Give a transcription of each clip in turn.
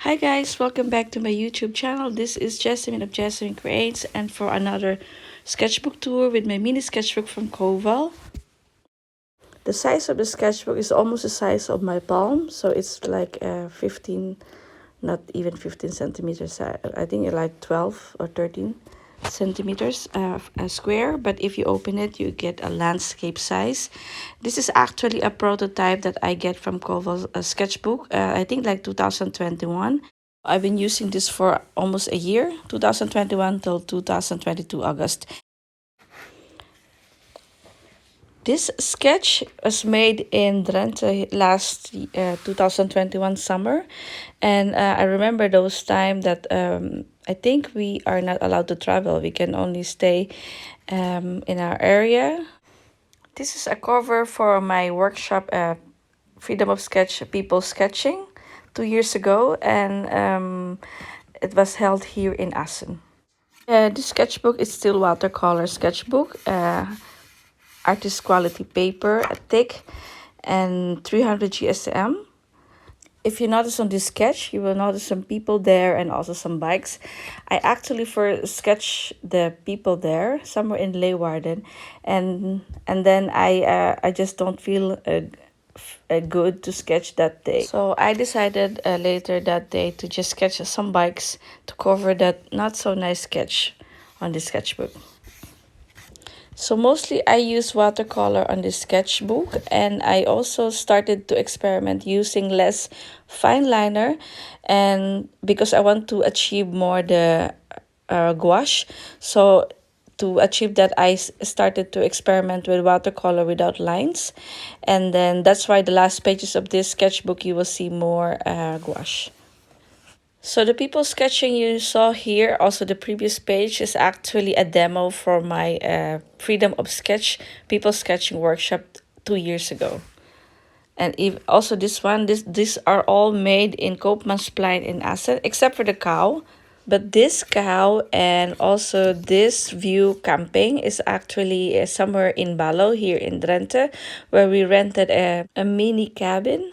Hi guys, welcome back to my YouTube channel. This is Jesamine of Jesamine Creates, and for another sketchbook tour with my mini sketchbook from Koval. The size of the sketchbook is almost the size of my palm, so it's like 15, not even 15 centimeters. I think it's like 12 or 13 centimeters square, but if you open it you get a landscape size. This is actually a prototype that I get from Koval's sketchbook, I think like 2021. I've been using this for almost a year, 2021 till 2022 August. This sketch was made in Drenthe last 2021 summer, and I remember those time that I think we are not allowed to travel. We can only stay in our area. This is a cover for my workshop, Freedom of Sketch People Sketching, 2 years ago, and it was held here in Assen. This sketchbook is still watercolor sketchbook. Artist quality paper, thick, and 300 GSM. If you notice on this sketch, you will notice some people there and also some bikes. I actually first sketch the people there somewhere in Leeuwarden, and then I just don't feel good to sketch that day. So I decided later that day to just sketch some bikes to cover that not so nice sketch on this sketchbook. So mostly I use watercolor on this sketchbook, and I also started to experiment using less fine liner, and because I want to achieve more the gouache. So to achieve that, I started to experiment with watercolor without lines, and then that's why the last pages of this sketchbook you will see more gouache. So the people sketching you saw here, also the previous page, is actually a demo for my Freedom of Sketch people sketching workshop 2 years ago. And also this one, these are all made in Koopmansplein in Assen, except for the cow. But this cow and also this view camping is actually somewhere in Ballo here in Drenthe, where we rented a mini cabin.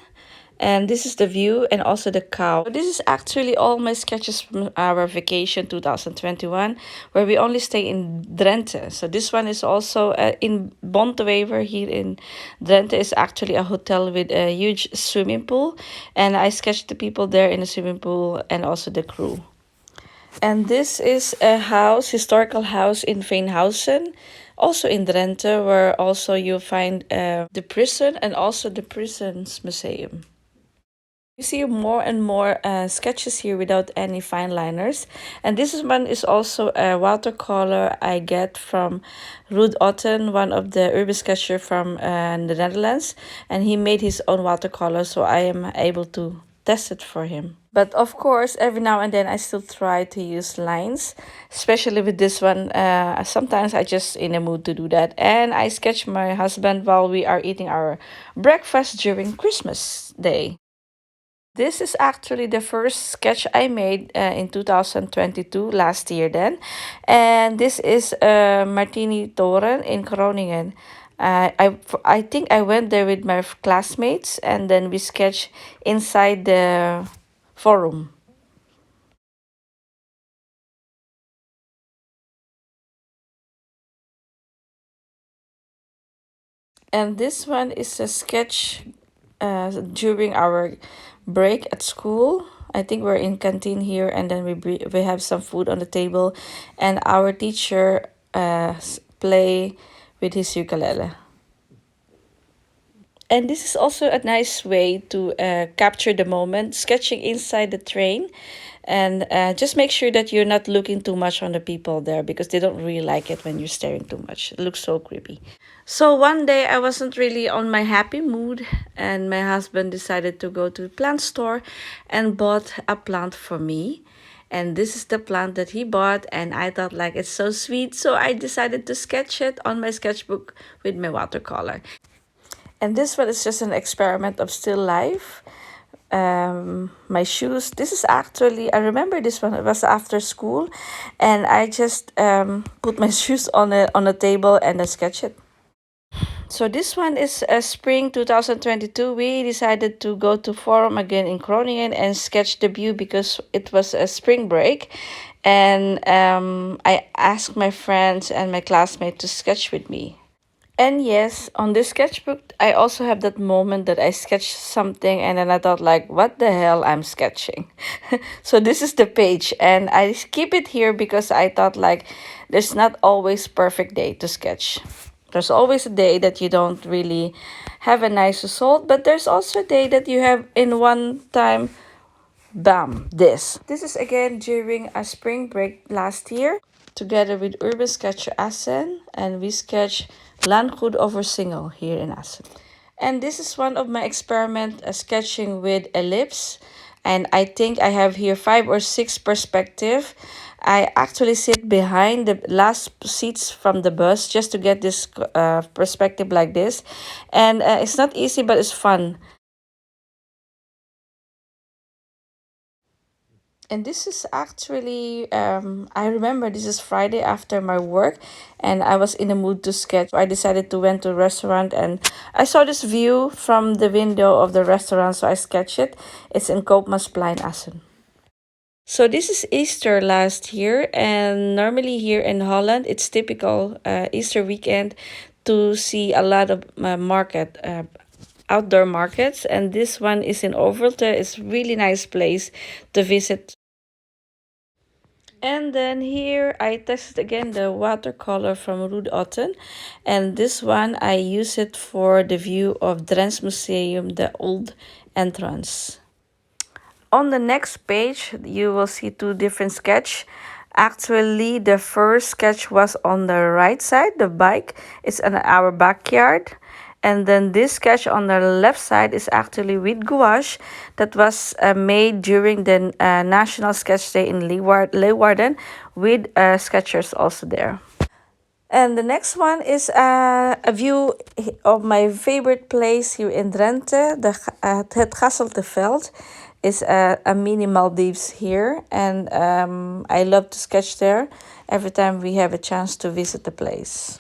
And this is the view and also the cow. This is actually all my sketches from our vacation 2021, where we only stay in Drenthe. So this one is also in Bontewever here in Drenthe, is actually a hotel with a huge swimming pool. And I sketched the people there in the swimming pool and also the crew. And this is a house, historical house in Veenhausen, also in Drenthe, where also you'll find the prison and also the prison's museum. You see more and more sketches here without any fine liners, and this one is also a watercolor I get from Ruud Otten, one of the Urbansketcher from the Netherlands, and he made his own watercolor, so I am able to test it for him. But of course, every now and then I still try to use lines, especially with this one. Sometimes I just in a mood to do that, and I sketch my husband while we are eating our breakfast during Christmas Day. This is actually the first sketch I made in 2022, last year then. And this is Martini Toren in Groningen. I think I went there with my classmates, and then we sketched inside the forum. And this one is a sketch during our break at school. I think we're in canteen here, and then we have some food on the table, and our teacher play with his ukulele. And this is also a nice way to capture the moment, sketching inside the train. And just make sure that you're not looking too much on the people there, because they don't really like it when you're staring too much. It looks so creepy. So one day I wasn't really on my happy mood, and my husband decided to go to the plant store and bought a plant for me. And this is the plant that he bought, and I thought like it's so sweet, so I decided to sketch it on my sketchbook with my watercolor. And this one is just an experiment of still life. My shoes, this is actually, I remember this one, it was after school, and I just put my shoes on a table and then sketch it. So this one is spring 2022. We decided to go to Forum again in Groningen and sketch the view because it was a spring break. And I asked my friends and my classmates to sketch with me. And yes, on this sketchbook, I also have that moment that I sketched something and then I thought like, what the hell I'm sketching? So this is the page and I keep it here because I thought like, there's not always perfect day to sketch. There's always a day that you don't really have a nice result, but there's also a day that you have in one time, bam, this. This is again during a spring break last year, together with Urbansketcher Assen, and we sketch Landgoed over Single here in Assen. And this is one of my experiment sketching with ellipse. And I think I have here 5 or 6 perspective. I actually sit behind the last seats from the bus just to get this perspective like this. And it's not easy, but it's fun. And this is actually, I remember this is Friday after my work and I was in the mood to sketch. I decided to went to a restaurant and I saw this view from the window of the restaurant, so I sketched it. It's in Koopmansplein, Assen. So this is Easter last year, and normally here in Holland, it's typical Easter weekend to see a lot of outdoor markets, and this one is in Overlte. It's really nice place to visit. And then here I tested again the watercolor from Ruud Otten, and this one I use it for the view of Drents Museum, the old entrance. On the next page, you will see 2 different sketch. Actually, the first sketch was on the right side, the bike. It's in our backyard. And then this sketch on the left side is actually with gouache that was made during the National Sketch Day in Leeuwarden with sketchers also there. And the next one is a view of my favorite place here in Drenthe, het Gasselteveld. Is a mini Maldives here, and I love to sketch there every time we have a chance to visit the place.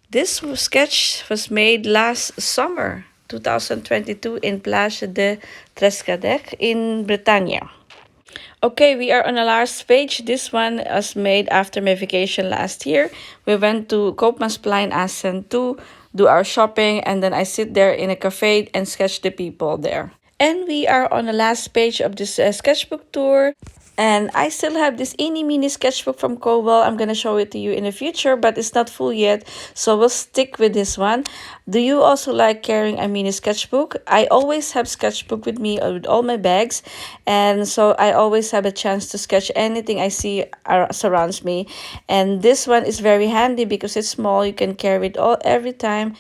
This sketch was made last summer, 2022, in Plage de Trescadec in Bretagne. Okay, we are on the last page. This one was made after my vacation last year. We went to Koopmansplein Assen to do our shopping, and then I sit there in a cafe and sketch the people there. And we are on the last page of this sketchbook tour. And I still have this eeny mini sketchbook from Koval. I'm going to show it to you in the future, but it's not full yet. So we'll stick with this one. Do you also like carrying a mini sketchbook? I always have sketchbook with me with all my bags. And so I always have a chance to sketch anything I see surrounds me. And this one is very handy because it's small. You can carry it every time.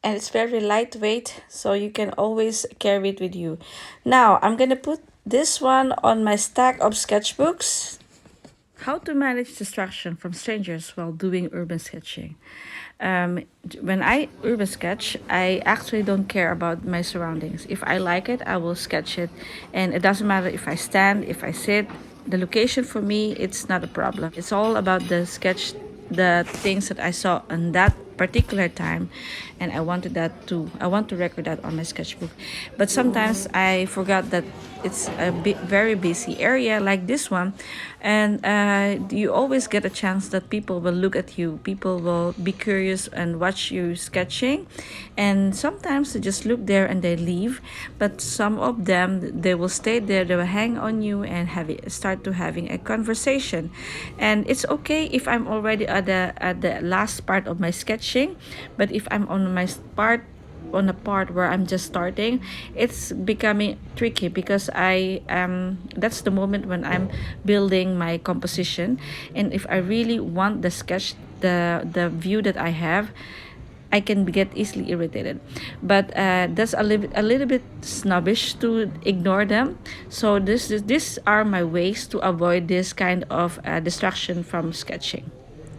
And it's very lightweight, so you can always carry it with you. Now, I'm going to put this one on my stack of sketchbooks. How to manage distraction from strangers while doing urban sketching. When I urban sketch, I actually don't care about my surroundings. If I like it, I will sketch it. And it doesn't matter if I stand, if I sit. The location for me, it's not a problem. It's all about the sketch, the things that I saw on that particular time, and I want to record that on my sketchbook. But sometimes I forgot that it's a very busy area like this one, and you always get a chance that people will look at you, people will be curious and watch you sketching, and sometimes they just look there and they leave. But some of them, they will stay there, they will hang on you and start to having a conversation. And it's okay if I'm already at the last part of my sketching, but if I'm on a part where I'm just starting, it's becoming tricky because that's the moment when I'm building my composition. And if I really want the sketch, the view that I have, I can get easily irritated. But that's a little bit snobbish to ignore them. So these are my ways to avoid this kind of distraction from sketching.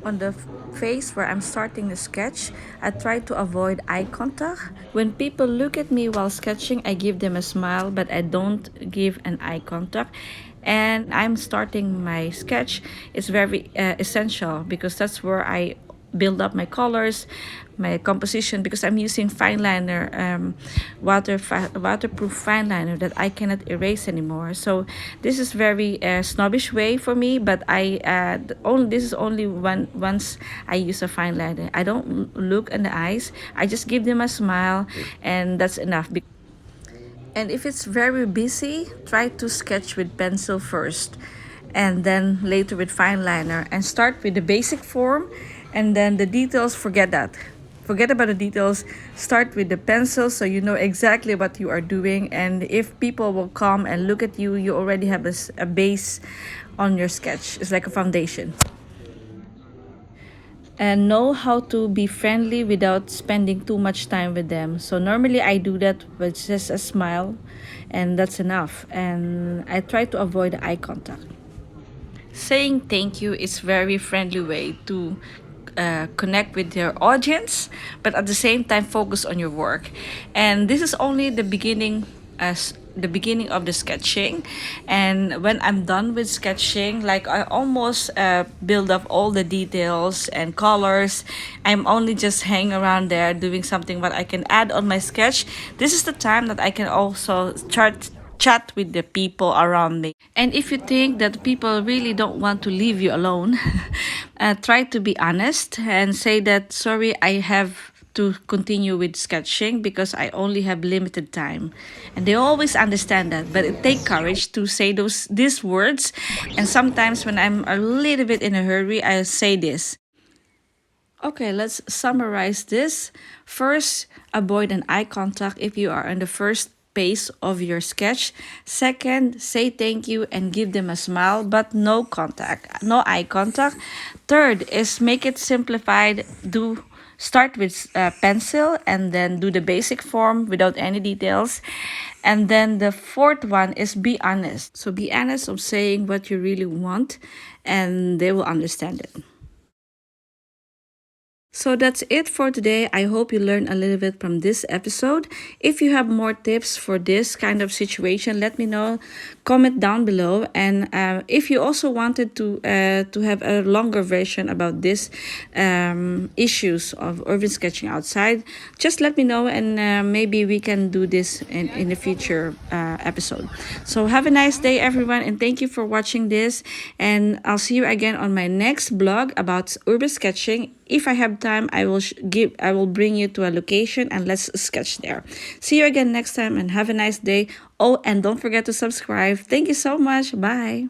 On the face where I'm starting the sketch, I try to avoid eye contact. When people look at me while sketching, I give them a smile, but I don't give an eye contact. And I'm starting my sketch. It's very essential because that's where I build up my colors, my composition, because I'm using fine liner, waterproof fine liner that I cannot erase anymore. So this is very snobbish way for me, but only this is only once I use a fine liner. I don't look in the eyes. I just give them a smile, and that's enough. And if it's very busy, try to sketch with pencil first and then later with fine liner, and start with the basic form, and then the details, forget that. Forget about the details. Start with the pencil so you know exactly what you are doing, and if people will come and look at you, you already have a base on your sketch. It's like a foundation. And know how to be friendly without spending too much time with them. So normally I do that with just a smile, and that's enough. And I try to avoid eye contact. Saying thank you is very friendly way to connect with your audience, but at the same time focus on your work. And this is only the beginning, as the beginning of the sketching. And when I'm done with sketching, like I almost build up all the details and colors, I'm only just hang around there doing something what I can add on my sketch. This is the time that I can also chat with the people around me. And if you think that people really don't want to leave you alone, try to be honest and say that, sorry, I have to continue with sketching because I only have limited time. And they always understand that, but it takes courage to say these words. And sometimes when I'm a little bit in a hurry, I say this. Okay, let's summarize this. First, avoid an eye contact if you are on the first pace of your sketch. Second, say thank you and give them a smile, but no contact, no eye contact. Third is make it simplified. Start with pencil and then do the basic form without any details. And then the fourth one is be honest. So be honest of saying what you really want, and they will understand it. So that's it for today. I hope you learned a little bit from this episode. If you have more tips for this kind of situation, let me know. Comment down below. And if you also wanted to have a longer version about this issues of urban sketching outside, just let me know, and maybe we can do this in the future episode. So have a nice day, everyone, and thank you for watching this. And I'll see you again on my next blog about urban sketching. If I have time, I will bring you to a location and let's sketch there. See you again next time and have a nice day. Oh, and don't forget to subscribe. Thank you so much. Bye.